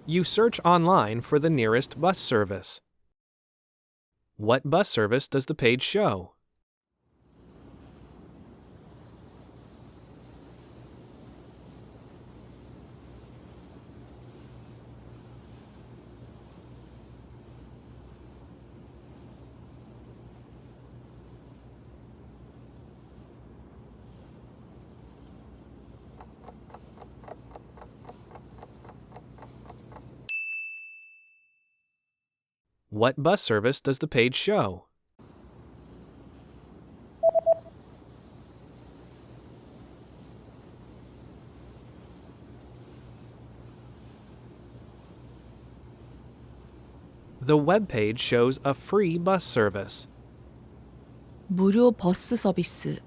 You search online for the nearest bus service. What bus service does the page show? What bus service does the page show? The web page shows a free bus service. 무료 버스 서비스.